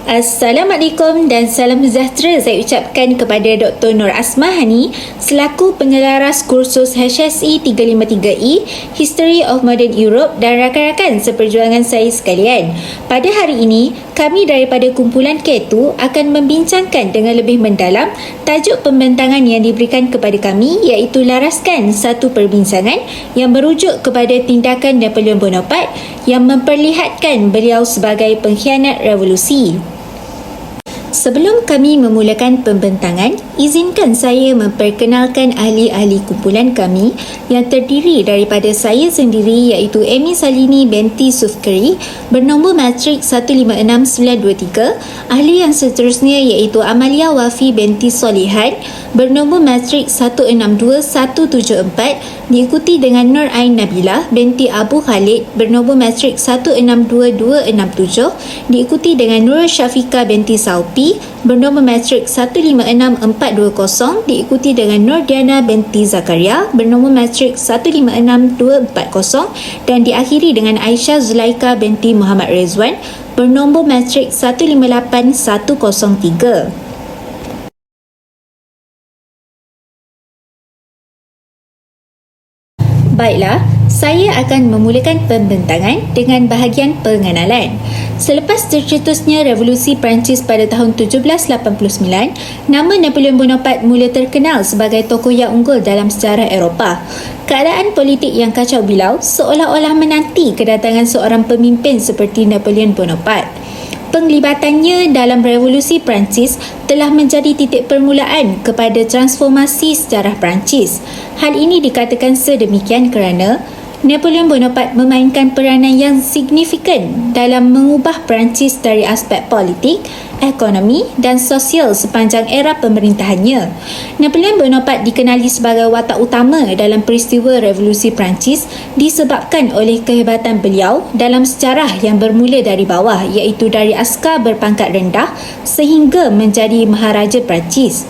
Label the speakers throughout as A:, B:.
A: Assalamualaikum dan salam sejahtera saya ucapkan kepada Dr. Nur Asmahani selaku penyelaras kursus HSE 353E History of Modern Europe dan rakan-rakan seperjuangan saya sekalian. Pada hari ini, kami daripada kumpulan K2 akan membincangkan dengan lebih mendalam tajuk pembentangan yang diberikan kepada kami iaitu laraskan satu perbincangan yang merujuk kepada tindakan Napoleon Bonaparte yang memperlihatkan beliau sebagai pengkhianat revolusi. Sebelum kami memulakan pembentangan, izinkan saya memperkenalkan ahli-ahli kumpulan kami yang terdiri daripada saya sendiri iaitu Amy Salini binti Sufkari bernombor matrik 156923, ahli yang seterusnya iaitu Amalia Wafi binti Solihan bernombor matrik 162174 diikuti dengan Nur Ain Nabilah binti Abu Khalid bernombor matrik 162267 diikuti dengan Nur Syafika binti Saupi bernombor matrik 156420 diikuti dengan Nur Diana binti Zakaria bernombor matrik 156240 dan diakhiri dengan Aisyah Zulaika binti Muhammad Rezwan bernombor matrik 158103. Baiklah, saya akan memulakan pembentangan dengan bahagian pengenalan. Selepas tercetusnya Revolusi Perancis pada tahun 1789, nama Napoleon Bonaparte mula terkenal sebagai tokoh yang unggul dalam sejarah Eropah. Keadaan politik yang kacau bilau seolah-olah menanti kedatangan seorang pemimpin seperti Napoleon Bonaparte. Penglibatannya dalam Revolusi Perancis telah menjadi titik permulaan kepada transformasi sejarah Perancis. Hal ini dikatakan sedemikian kerana Napoleon Bonaparte memainkan peranan yang signifikan dalam mengubah Perancis dari aspek politik, ekonomi dan sosial sepanjang era pemerintahannya. Napoleon Bonaparte dikenali sebagai watak utama dalam peristiwa Revolusi Perancis disebabkan oleh kehebatan beliau dalam sejarah yang bermula dari bawah iaitu dari askar berpangkat rendah sehingga menjadi Maharaja Perancis.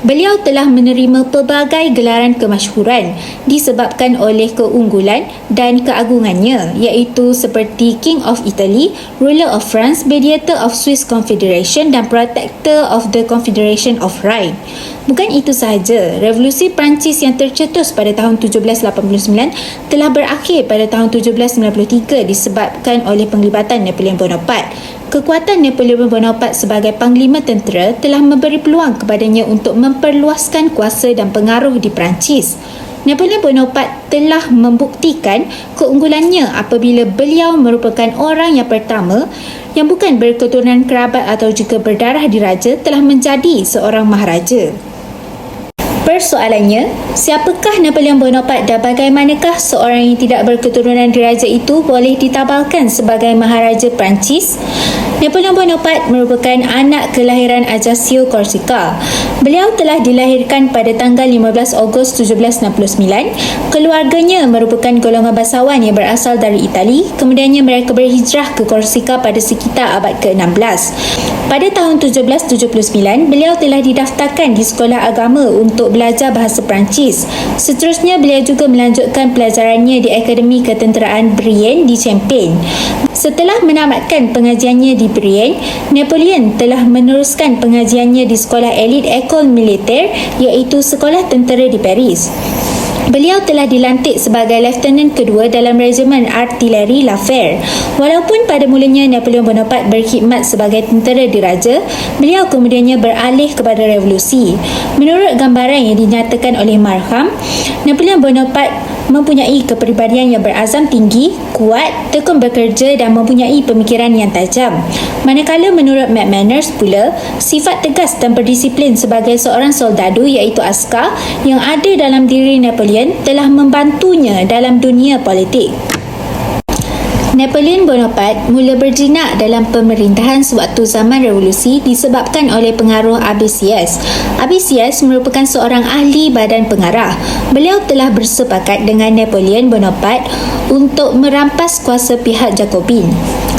A: Beliau telah menerima pelbagai gelaran kemasyhuran disebabkan oleh keunggulan dan keagungannya iaitu seperti King of Italy, Ruler of France, Mediator of Swiss Confederation dan Protector of the Confederation of Rhine. Bukan itu sahaja, Revolusi Perancis yang tercetus pada tahun 1789 telah berakhir pada tahun 1793 disebabkan oleh penglibatan Napoleon Bonaparte. Kekuatan Napoleon Bonaparte sebagai panglima tentera telah memberi peluang kepadanya untuk memperluaskan kuasa dan pengaruh di Perancis. Napoleon Bonaparte telah membuktikan keunggulannya apabila beliau merupakan orang yang pertama yang bukan berketurunan kerabat atau juga berdarah diraja telah menjadi seorang maharaja. Persoalannya, siapakah Napoleon Bonaparte dan bagaimanakah seorang yang tidak berketurunan diraja itu boleh ditabalkan sebagai Maharaja Perancis? Napoleon Bonaparte merupakan anak kelahiran Ajaccio, Korsika. Beliau telah dilahirkan pada tanggal 15 Ogos 1769. Keluarganya merupakan golongan bangsawan yang berasal dari Itali. Kemudiannya mereka berhijrah ke Korsika pada sekitar abad ke-16. Pada tahun 1779, beliau telah didaftarkan di sekolah agama untuk belajar bahasa Perancis. Seterusnya, beliau juga melanjutkan pelajarannya di Akademi Ketenteraan Brienne di Champagne. Setelah menamatkan pengajiannya di Brienne, Napoleon telah meneruskan pengajiannya di sekolah elit École Militaire iaitu sekolah tentera di Paris. Beliau telah dilantik sebagai Lieutenant kedua dalam Regimen Artileri La Fère. Walaupun pada mulanya Napoleon Bonaparte berkhidmat sebagai tentera diraja, beliau kemudiannya beralih kepada revolusi. Menurut gambaran yang dinyatakan oleh Markham, Napoleon Bonaparte mempunyai kepribadian yang berazam tinggi, kuat, tekun bekerja dan mempunyai pemikiran yang tajam. Manakala menurut McManus pula, sifat tegas dan berdisiplin sebagai seorang soldadu iaitu askar yang ada dalam diri Napoleon telah membantunya dalam dunia politik. Napoleon Bonaparte mula berjinak dalam pemerintahan sewaktu zaman revolusi disebabkan oleh pengaruh Abesias. Abesias merupakan seorang ahli badan pengarah. Beliau telah bersepakat dengan Napoleon Bonaparte untuk merampas kuasa pihak Jacobin.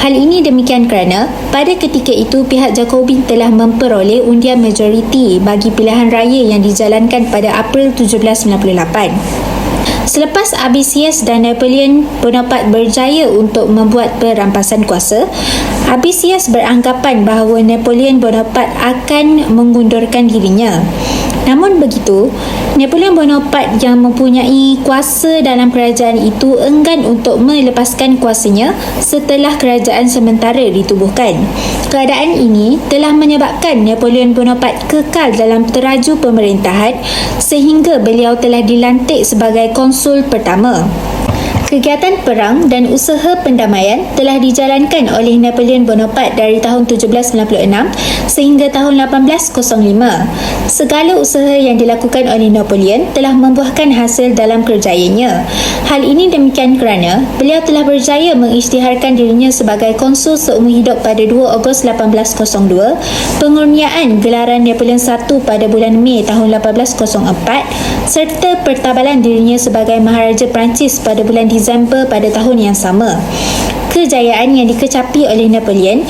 A: Hal ini demikian kerana pada ketika itu pihak Jacobin telah memperoleh undian majoriti bagi pilihan raya yang dijalankan pada April 1798. Selepas Abisias dan Napoleon Bonaparte berjaya untuk membuat perampasan kuasa, Abisias beranggapan bahawa Napoleon Bonaparte akan mengundurkan dirinya. Namun begitu, Napoleon Bonaparte yang mempunyai kuasa dalam kerajaan itu enggan untuk melepaskan kuasanya setelah kerajaan sementara ditubuhkan. Keadaan ini telah menyebabkan Napoleon Bonaparte kekal dalam teraju pemerintahan sehingga beliau telah dilantik sebagai konsul pertama. Kegiatan perang dan usaha pendamaian telah dijalankan oleh Napoleon Bonaparte dari tahun 1796 sehingga tahun 1805. Segala usaha yang dilakukan oleh Napoleon telah membuahkan hasil dalam kerjayanya. Hal ini demikian kerana beliau telah berjaya mengisytiharkan dirinya sebagai konsul seumur hidup pada 2 Ogos 1802, pengurniaan gelaran Napoleon I pada bulan Mei tahun 1804 serta pertabalan dirinya sebagai Maharaja Perancis pada bulan Disember pada tahun yang sama. Kejayaan yang dikecapi oleh Napoleon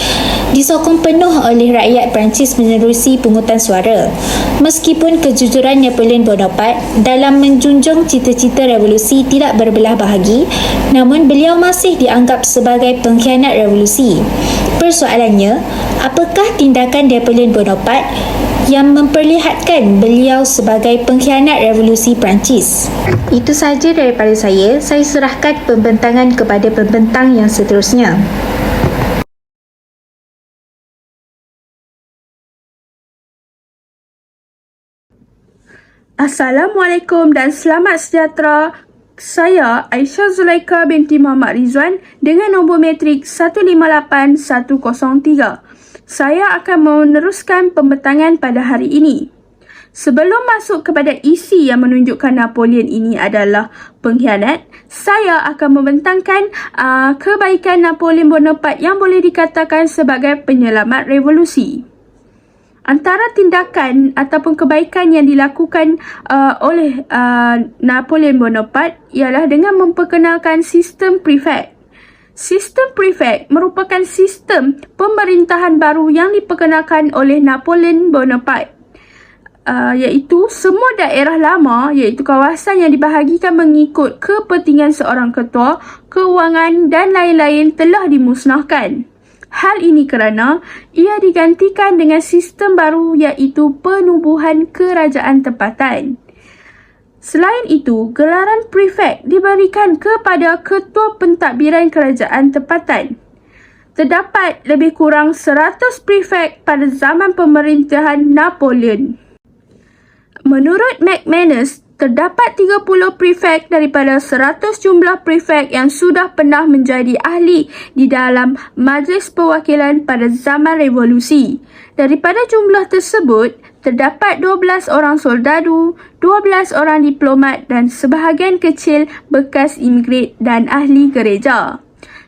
A: disokong penuh oleh rakyat Perancis menerusi pungutan suara. Meskipun kejujuran Napoleon Bonaparte dalam menjunjung cita-cita revolusi tidak berbelah bahagi, namun beliau masih dianggap sebagai pengkhianat revolusi. Persoalannya, apakah tindakan Napoleon Bonaparte yang memperlihatkan beliau sebagai pengkhianat revolusi Perancis? Itu sahaja daripada saya. Saya serahkan pembentangan kepada pembentang yang seterusnya.
B: Assalamualaikum dan selamat sejahtera. Saya Aisyah Zulaika binti Muhammad Rizwan dengan nombor matrik 158103. Saya akan meneruskan pembentangan pada hari ini. Sebelum masuk kepada isi yang menunjukkan Napoleon ini adalah pengkhianat, saya akan membentangkan kebaikan Napoleon Bonaparte yang boleh dikatakan sebagai penyelamat revolusi. Antara tindakan ataupun kebaikan yang dilakukan oleh Napoleon Bonaparte ialah dengan memperkenalkan sistem prefect. Sistem prefect merupakan sistem pemerintahan baru yang diperkenalkan oleh Napoleon Bonaparte. Iaitu semua daerah lama iaitu kawasan yang dibahagikan mengikut kepentingan seorang ketua, kewangan dan lain-lain telah dimusnahkan. Hal ini kerana ia digantikan dengan sistem baru iaitu penubuhan kerajaan tempatan. Selain itu, gelaran prefect diberikan kepada ketua pentadbiran kerajaan tempatan. Terdapat lebih kurang 100 prefect pada zaman pemerintahan Napoleon. Menurut McManus, terdapat 30 prefect daripada 100 jumlah prefect yang sudah pernah menjadi ahli di dalam Majlis Perwakilan pada zaman revolusi. Daripada jumlah tersebut, terdapat 12 orang soldadu, 12 orang diplomat dan sebahagian kecil bekas imigran dan ahli gereja.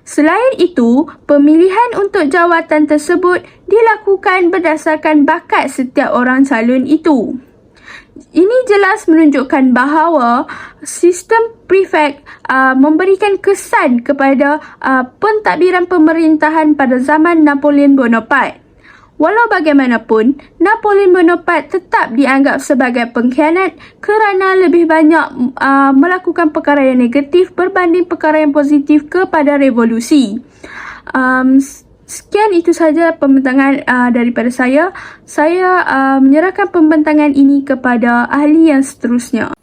B: Selain itu, pemilihan untuk jawatan tersebut dilakukan berdasarkan bakat setiap orang calon itu. Ini jelas menunjukkan bahawa sistem prefect memberikan kesan kepada pentadbiran pemerintahan pada zaman Napoleon Bonaparte. Walau bagaimanapun, Napoleon Bonaparte tetap dianggap sebagai pengkhianat kerana lebih banyak melakukan perkara yang negatif berbanding perkara yang positif kepada revolusi. Sekian itu saja pembentangan daripada saya. Saya menyerahkan pembentangan ini kepada ahli yang seterusnya.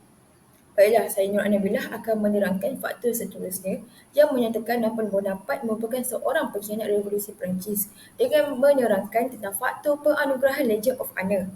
C: Baiklah, saya Nur Anabilah akan menerangkan faktor seterusnya yang menyatakan Napoleon Bonaparte merupakan seorang pengkhianat revolusi Perancis dengan menerangkan tentang faktor penganugerahan Legion of Honor.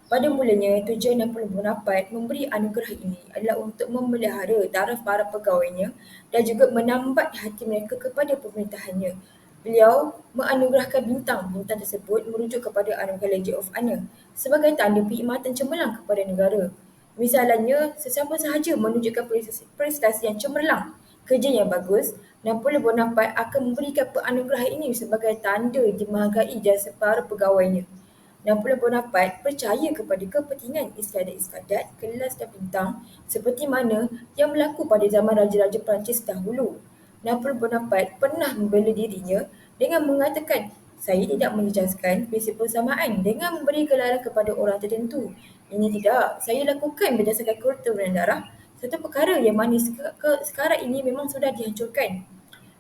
C: Pada mulanya, tujuan Napoleon Bonaparte memberi anugerah ini adalah untuk memelihara taraf para pegawainya dan juga menambat hati mereka kepada pemerintahannya. Beliau menganugerahkan bintang-bintang tersebut merujuk kepada anugerah Legion of Honor sebagai tanda perkhidmatan cemerlang kepada negara. Misalnya, sesiapa sahaja menunjukkan prestasi yang cemerlang, kerja yang bagus, Napoleon Bonaparte akan memberikan penganugerahan ini sebagai tanda dimenghargai jasa para pegawainya. Napoleon Bonaparte percaya kepada kepentingan istiadat-istiadat, kelas dan bintang seperti mana yang berlaku pada zaman Raja-Raja Perancis dahulu. Napoleon Bonaparte pernah membela dirinya dengan mengatakan, saya tidak menjejaskan prinsip persamaan dengan memberi gelaran kepada orang tertentu. Ini tidak, saya lakukan berdasarkan keturunan darah. satu perkara yang mana sekarang ini memang sudah dihancurkan.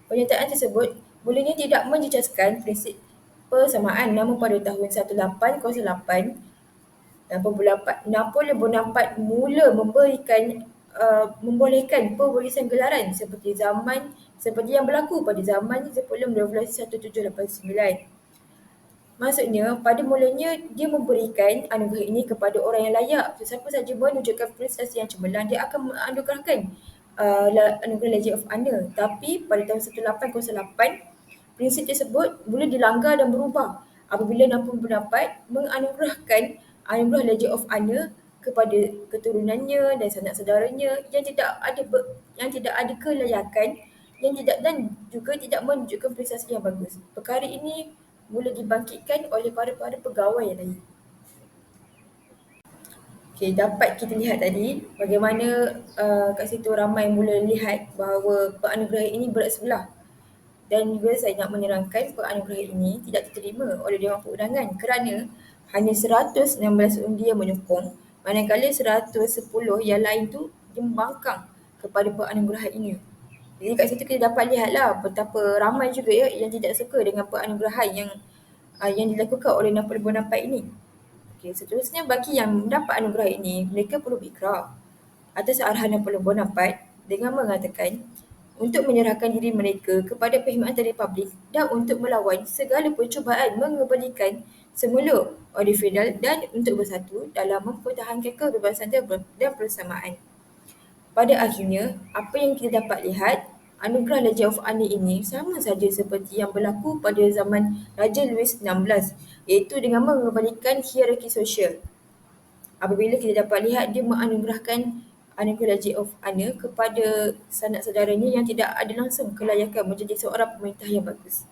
C: Pernyataan tersebut mulanya tidak menjejaskan prinsip persamaan, namun pada tahun 1808 Napoleon Bonaparte mula membolehkan pewarisan gelaran seperti yang berlaku pada zaman sebelum Revolusi 1789. Maksudnya, pada mulanya dia memberikan anugerah ini kepada orang yang layak. Sesiapa saja menunjukkan prestasi yang cemerlang, dia akan menganugerahkan anugerah Legion of Honor. Tapi pada tahun 1808, prinsip tersebut mula dilanggar dan berubah apabila Napoleon Bonaparte menganugerahkan anugerah Legion of Honor kepada keturunannya dan sanak saudaranya yang tidak ada kelayakan dan juga tidak menunjukkan prestasi yang bagus. Perkara ini mula dibangkitkan oleh para pegawai yang lain. Okey, dapat kita lihat tadi bagaimana kat situ ramai mula lihat bahawa penganugerahan ini berat sebelah. Dan juga saya nak menerangkan penganugerahan ini tidak diterima oleh Dewan Perundangan kerana hanya 116 undi yang menyokong, manakala 110 yang lain tu dia membangkang kepada penganugerahan ini. Jadi kat situ kita dapat lihatlah betapa ramai juga yang tidak suka dengan penganugerahan yang dilakukan oleh Napoleon Bonaparte ini. Okey, seterusnya bagi yang mendapat anugerah ini, mereka perlu berikrar atas arahan Napoleon Bonaparte dengan mengatakan untuk menyerahkan diri mereka kepada perkhidmatan Republik dan untuk melawan segala percubaan mengembalikan semula Orde Feodal dan untuk bersatu dalam mempertahankan kebebasan dan persamaan. Pada akhirnya, apa yang kita dapat lihat, anugerah Legion of Honor ini sama saja seperti yang berlaku pada zaman Raja Louis XVI, iaitu dengan mengembalikan hierarki sosial. Apabila kita dapat lihat dia menganugerahkan anugerah Legion of Honor kepada sanak saudaranya yang tidak ada langsung kelayakan menjadi seorang pemerintah yang bagus.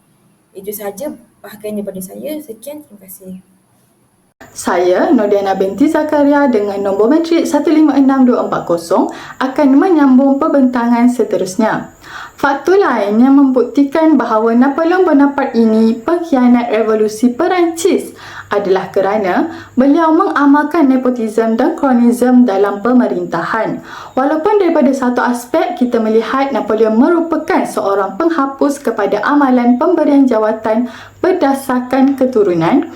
C: Itu sahaja bahagian daripada saya. Sekian, terima kasih.
D: Saya, Nordiana binti Zakaria dengan nombor matrik 156240 akan menyambung pembentangan seterusnya. Faktor lain yang membuktikan bahawa Napoleon Bonaparte ini pengkhianat revolusi Perancis adalah kerana beliau mengamalkan nepotisme dan kronisme dalam pemerintahan. Walaupun daripada satu aspek kita melihat Napoleon merupakan seorang penghapus kepada amalan pemberian jawatan berdasarkan keturunan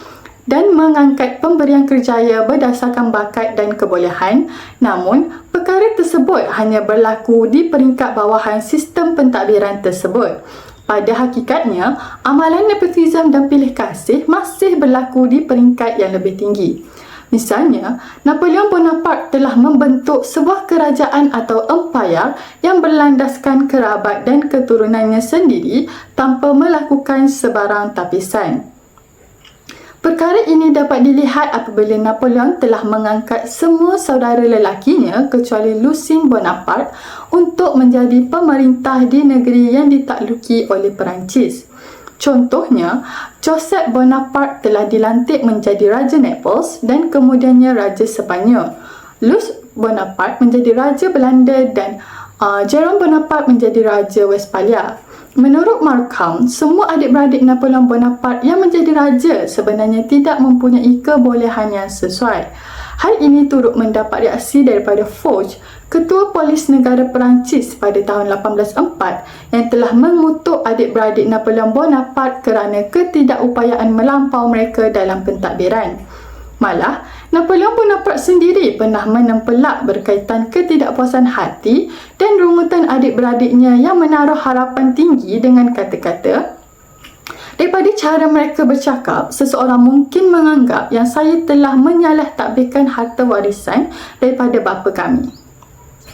D: dan mengangkat pemberian kerjaya berdasarkan bakat dan kebolehan, namun perkara tersebut hanya berlaku di peringkat bawahan sistem pentadbiran tersebut. Pada hakikatnya, amalan nepotisme dan pilih kasih masih berlaku di peringkat yang lebih tinggi. Misalnya, Napoleon Bonaparte telah membentuk sebuah kerajaan atau empayar yang berlandaskan kerabat dan keturunannya sendiri tanpa melakukan sebarang tapisan. Perkara ini dapat dilihat apabila Napoleon telah mengangkat semua saudara lelakinya kecuali Lucien Bonaparte untuk menjadi pemerintah di negeri yang ditakluki oleh Perancis. Contohnya, Joseph Bonaparte telah dilantik menjadi Raja Naples dan kemudiannya Raja Sepanyol. Louis Bonaparte menjadi Raja Belanda dan Jerome Bonaparte menjadi Raja Westphalia. Menurut Markham, semua adik-beradik Napoleon Bonaparte yang menjadi raja sebenarnya tidak mempunyai kebolehan yang sesuai. Hal ini turut mendapat reaksi daripada Foch, Ketua Polis Negara Perancis pada tahun 1804 yang telah mengutuk adik-beradik Napoleon Bonaparte kerana ketidakupayaan melampau mereka dalam pentadbiran. Malah, Napoleon Bonaparte sendiri pernah menempelak berkaitan ketidakpuasan hati dan rungutan adik-beradiknya yang menaruh harapan tinggi dengan kata-kata, daripada cara mereka bercakap, seseorang mungkin menganggap yang saya telah menyalah takbirkan harta warisan daripada bapa kami.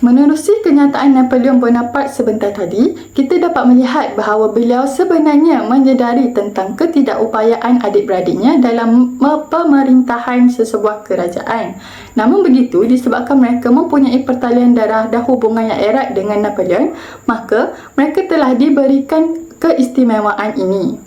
D: Menerusi kenyataan Napoleon Bonaparte sebentar tadi, kita dapat melihat bahawa beliau sebenarnya menyedari tentang ketidakupayaan adik-beradiknya dalam pemerintahan sesebuah kerajaan. Namun begitu, disebabkan mereka mempunyai pertalian darah dan hubungan yang erat dengan Napoleon, maka mereka telah diberikan keistimewaan ini.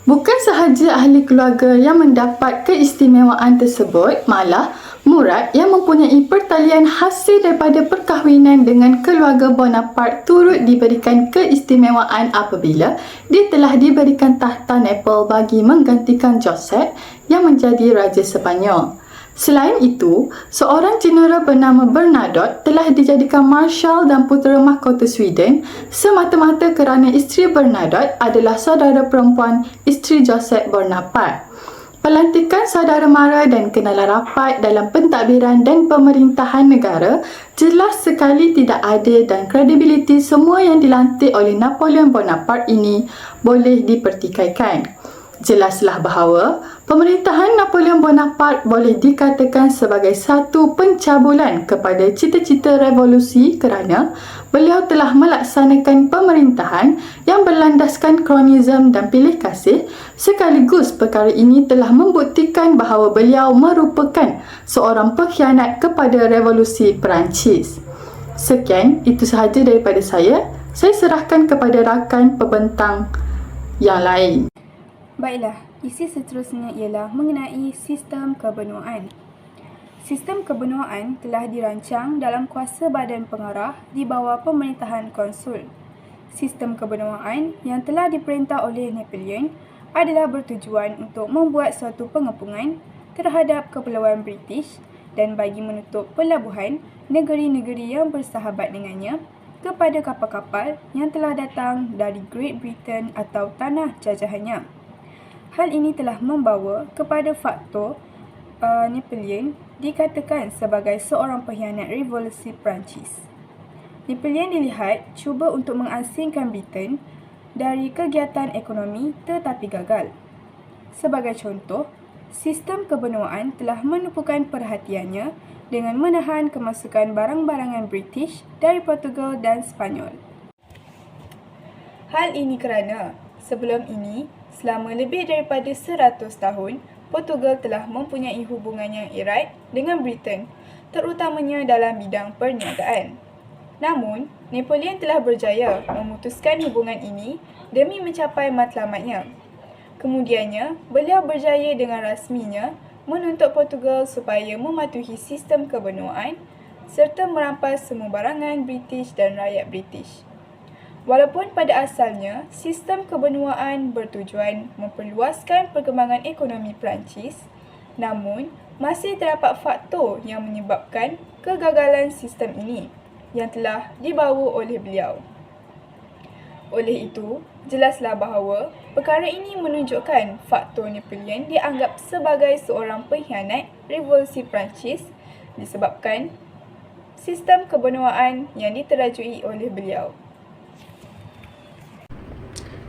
D: Bukan sahaja ahli keluarga yang mendapat keistimewaan tersebut, malah Murat yang mempunyai pertalian hasil daripada perkahwinan dengan keluarga Bonaparte turut diberikan keistimewaan apabila dia telah diberikan tahta Naples bagi menggantikan Joseph yang menjadi Raja Sepanyol. Selain itu, seorang jeneral bernama Bernadotte telah dijadikan Marshal dan Putera Mahkota Sweden semata-mata kerana isteri Bernadotte adalah saudara perempuan isteri Joseph Bonaparte. Pelantikan saudara mara dan kenalan rapat dalam pentadbiran dan pemerintahan negara jelas sekali tidak adil dan kredibiliti semua yang dilantik oleh Napoleon Bonaparte ini boleh dipertikaikan. Jelaslah bahawa pemerintahan Napoleon Bonaparte boleh dikatakan sebagai satu pencabulan kepada cita-cita revolusi kerana beliau telah melaksanakan pemerintahan yang berlandaskan kronisme dan pilih kasih, sekaligus perkara ini telah membuktikan bahawa beliau merupakan seorang pengkhianat kepada revolusi Perancis. Sekian, itu sahaja daripada saya. Saya serahkan kepada rakan pembentang yang lain.
B: Baiklah, isi seterusnya ialah mengenai sistem kebenuaan. Sistem kebenuaan telah dirancang dalam kuasa badan pengarah di bawah pemerintahan konsul. Sistem kebenuaan yang telah diperintah oleh Napoleon adalah bertujuan untuk membuat suatu pengepungan terhadap kepulauan British dan bagi menutup pelabuhan negeri-negeri yang bersahabat dengannya kepada kapal-kapal yang telah datang dari Great Britain atau tanah jajahannya. Hal ini telah membawa kepada faktor Napoleon dikatakan sebagai seorang pengkhianat revolusi Perancis. Napoleon dilihat cuba untuk mengasingkan Britain dari kegiatan ekonomi tetapi gagal. Sebagai contoh, sistem kebenuaan telah menumpukan perhatiannya dengan menahan kemasukan barang-barangan British dari Portugal dan Sepanyol. Hal ini kerana sebelum ini, selama lebih daripada 100 tahun, Portugal telah mempunyai hubungan yang erat dengan Britain, terutamanya dalam bidang perniagaan. Namun, Napoleon telah berjaya memutuskan hubungan ini demi mencapai matlamatnya. Kemudiannya, beliau berjaya dengan rasminya menuntut Portugal supaya mematuhi sistem kebenuaan serta merampas semua barangan British dan rakyat British. Walaupun pada asalnya, sistem kebenuaan bertujuan memperluaskan perkembangan ekonomi Perancis, namun masih terdapat faktor yang menyebabkan kegagalan sistem ini yang telah dibawa oleh beliau. Oleh itu, jelaslah bahawa perkara ini menunjukkan faktor Napoleon dianggap sebagai seorang pengkhianat revolusi Perancis disebabkan sistem kebenuaan yang diterajui oleh beliau.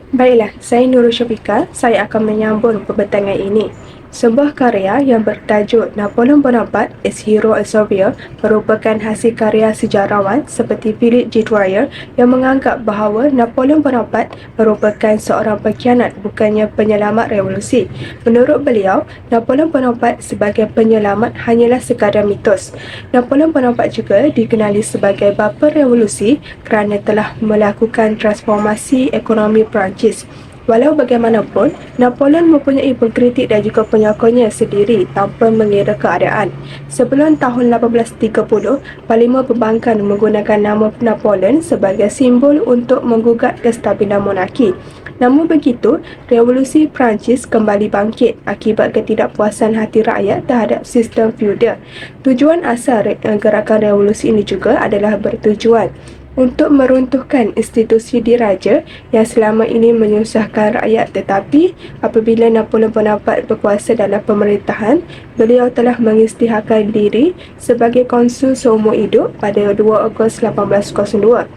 E: Baiklah, saya Nurul Syafiqah. Saya akan menyambung pembentangan ini. Sebuah karya yang bertajuk Napoleon Bonaparte as Hero and Savior merupakan hasil karya sejarawan seperti Philip J. Dwyer yang menganggap bahawa Napoleon Bonaparte merupakan seorang pengkhianat bukannya penyelamat revolusi. Menurut beliau, Napoleon Bonaparte sebagai penyelamat hanyalah sekadar mitos. Napoleon Bonaparte juga dikenali sebagai bapa revolusi kerana telah melakukan transformasi ekonomi Perancis. Walau bagaimanapun, Napoleon mempunyai pengkritik dan juga penyokonnya sendiri tanpa mengira keadaan. Sebelum tahun 1830, Parlimen Perbankan menggunakan nama Napoleon sebagai simbol untuk menggugat kestabilan monarki. Namun begitu, revolusi Perancis kembali bangkit akibat ketidakpuasan hati rakyat terhadap sistem feudal. Tujuan asal gerakan revolusi ini juga adalah bertujuan untuk meruntuhkan institusi diraja yang selama ini menyusahkan rakyat, tetapi apabila Napoleon Bonaparte berkuasa dalam pemerintahan, beliau telah mengisytiharkan diri sebagai konsul seumur hidup pada 2 Ogos 1802.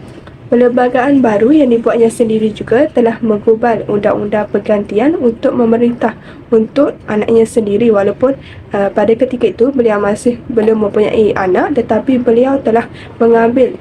E: Perlembagaan baru yang dibuatnya sendiri juga telah menggubal undang-undang pergantian untuk memerintah untuk anaknya sendiri, walaupun pada ketika itu beliau masih belum mempunyai anak, tetapi beliau telah mengambil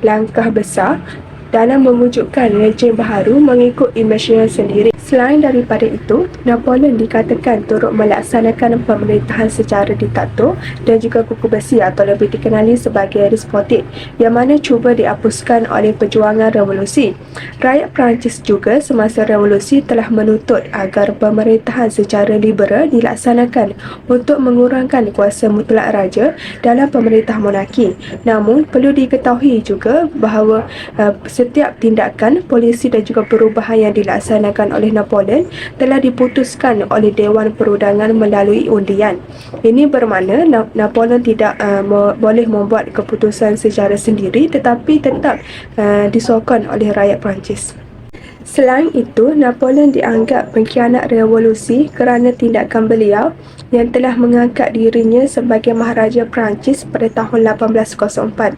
E: langkah besar dalam mewujudkan rejim baharu mengikut imejnya sendiri. Selain daripada itu, Napoleon dikatakan turut melaksanakan pemerintahan secara diktator dan juga kuku besi atau lebih dikenali sebagai despotik yang mana cuba dihapuskan oleh perjuangan revolusi. Rakyat Perancis juga semasa revolusi telah menuntut agar pemerintahan secara liberal dilaksanakan untuk mengurangkan kuasa mutlak raja dalam pemerintah monarki. Namun, perlu diketahui juga bahawa setiap tindakan, polisi dan juga perubahan yang dilaksanakan oleh Napoleon telah diputuskan oleh Dewan Perundangan melalui undian. Ini bermakna Napoleon tidak boleh membuat keputusan secara sendiri tetapi tetap disokong oleh rakyat Perancis. Selain itu, Napoleon dianggap pengkhianat revolusi kerana tindakan beliau yang telah mengangkat dirinya sebagai Maharaja Perancis pada tahun 1804.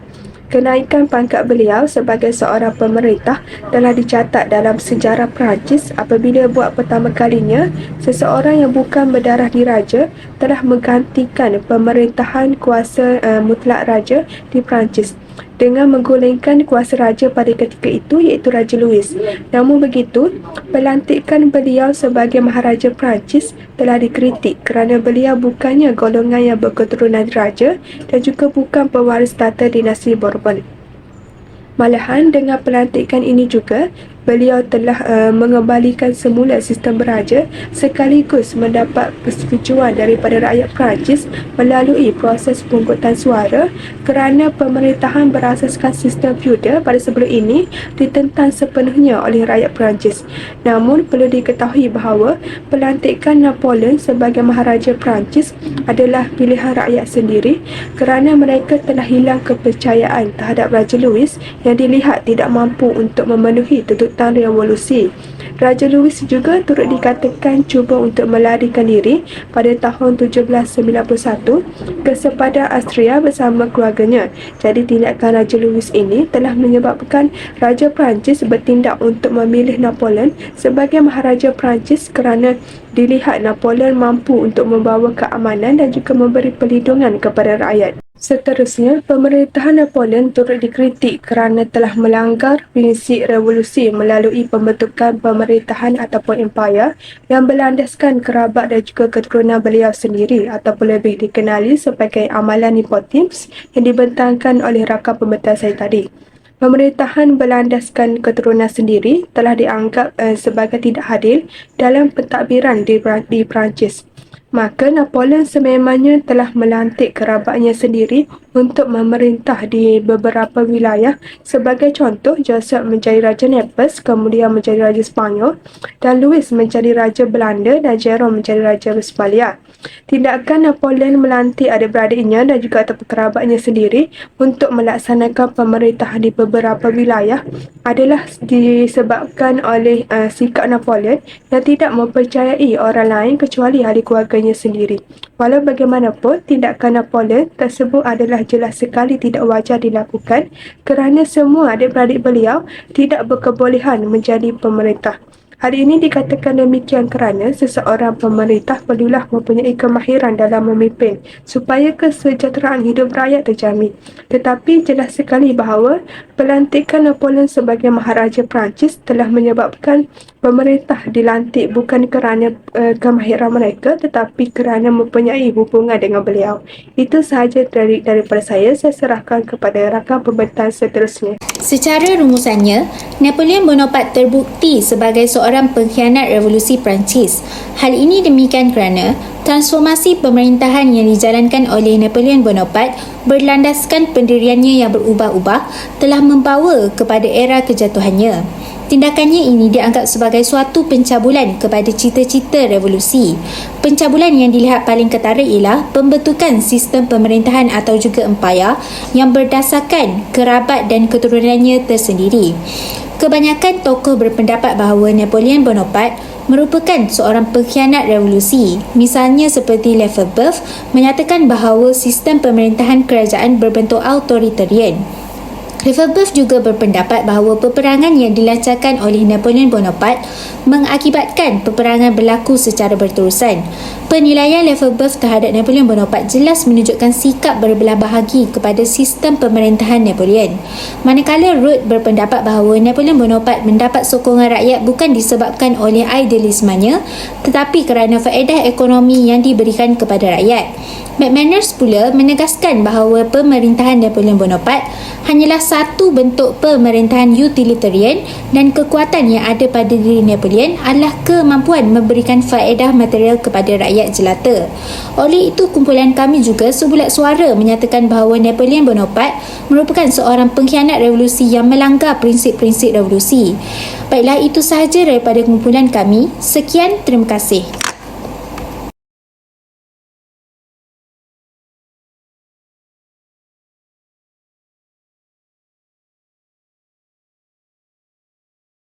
E: Kenaikan pangkat beliau sebagai seorang pemerintah telah dicatat dalam sejarah Perancis apabila buat pertama kalinya seseorang yang bukan berdarah diraja telah menggantikan pemerintahan kuasa mutlak raja di Perancis dengan menggulingkan kuasa raja pada ketika itu iaitu Raja Louis. Namun begitu, pelantikan beliau sebagai Maharaja Perancis telah dikritik kerana beliau bukannya golongan yang berketurunan raja dan juga bukan pewaris tata dinasti Bourbon. Malahan dengan pelantikan ini juga, beliau telah mengembalikan semula sistem beraja sekaligus mendapat persetujuan daripada rakyat Perancis melalui proses pungutan suara kerana pemerintahan berasaskan sistem feudal pada sebelum ini ditentang sepenuhnya oleh rakyat Perancis. Namun perlu diketahui bahawa pelantikan Napoleon sebagai Maharaja Perancis adalah pilihan rakyat sendiri kerana mereka telah hilang kepercayaan terhadap Raja Louis yang dilihat tidak mampu untuk memenuhi tuntutan revolusi. Raja Louis juga turut dikatakan cuba untuk melarikan diri pada tahun 1791 ke sepadan Austria bersama keluarganya. Jadi tindakan Raja Louis ini telah menyebabkan Raja Perancis bertindak untuk memilih Napoleon sebagai Maharaja Perancis kerana dilihat Napoleon mampu untuk membawa keamanan dan juga memberi perlindungan kepada rakyat. Seterusnya, pemerintahan Napoleon turut dikritik kerana telah melanggar prinsip revolusi melalui pembentukan pemerintahan ataupun empayar yang berlandaskan kerabat dan juga keturunan beliau sendiri ataupun lebih dikenali sebagai amalan nepotisme yang dibentangkan oleh rakan pembentang saya tadi. Pemerintahan berlandaskan keturunan sendiri telah dianggap sebagai tidak adil dalam pentadbiran di Perancis. Maka Napoleon sememangnya telah melantik kerabatnya sendiri untuk memerintah di beberapa wilayah. Sebagai contoh, Joseph menjadi Raja Naples, kemudian menjadi Raja Spanyol, dan Louis menjadi Raja Belanda dan Jerome menjadi Raja Westphalia. Tindakan Napoleon melantik adik-beradiknya dan juga atau kerabatnya sendiri untuk melaksanakan pemerintahan di beberapa wilayah adalah disebabkan oleh sikap Napoleon yang tidak mempercayai orang lain kecuali ahli keluarganya sendiri. Walau bagaimanapun, tindakan Napoleon tersebut adalah jelas sekali tidak wajar dilakukan kerana semua adik-beradik beliau tidak berkebolehan menjadi pemerintah. Hal ini dikatakan demikian kerana seseorang pemerintah perlulah mempunyai kemahiran dalam memimpin supaya kesejahteraan hidup rakyat terjamin. Tetapi jelas sekali bahawa pelantikan Napoleon sebagai Maharaja Perancis telah menyebabkan pemerintah dilantik bukan kerana kemahiran mereka tetapi kerana mempunyai hubungan dengan beliau. Itu sahaja daripada saya serahkan kepada rakan pembentang seterusnya.
A: Secara rumusannya, Napoleon Bonaparte terbukti sebagai seorang pengkhianat revolusi Perancis. Hal ini demikian kerana transformasi pemerintahan yang dijalankan oleh Napoleon Bonaparte berlandaskan pendiriannya yang berubah-ubah telah membawa kepada era kejatuhannya. Tindakannya ini dianggap sebagai suatu pencabulan kepada cita-cita revolusi. Pencabulan yang dilihat paling ketara ialah pembentukan sistem pemerintahan atau juga empayar yang berdasarkan kerabat dan keturunannya tersendiri. Kebanyakan tokoh berpendapat bahawa Napoleon Bonaparte merupakan seorang pengkhianat revolusi. Misalnya seperti Lefebvre menyatakan bahawa sistem pemerintahan kerajaan berbentuk authoritarian. Lefebvre juga berpendapat bahawa peperangan yang dilancarkan oleh Napoleon Bonaparte mengakibatkan peperangan berlaku secara berterusan. Penilaian Lefebvre terhadap Napoleon Bonaparte jelas menunjukkan sikap berbelah bahagi kepada sistem pemerintahan Napoleon. Manakala Roth berpendapat bahawa Napoleon Bonaparte mendapat sokongan rakyat bukan disebabkan oleh idealismenya tetapi kerana faedah ekonomi yang diberikan kepada rakyat. McManus pula menegaskan bahawa pemerintahan Napoleon Bonaparte hanyalah satu bentuk pemerintahan utilitarian dan kekuatan yang ada pada diri Napoleon adalah kemampuan memberikan faedah material kepada rakyat jelata. Oleh itu, kumpulan kami juga sebulat suara menyatakan bahawa Napoleon Bonaparte merupakan seorang pengkhianat revolusi yang melanggar prinsip-prinsip revolusi. Baiklah, itu sahaja daripada kumpulan kami. Sekian, terima kasih.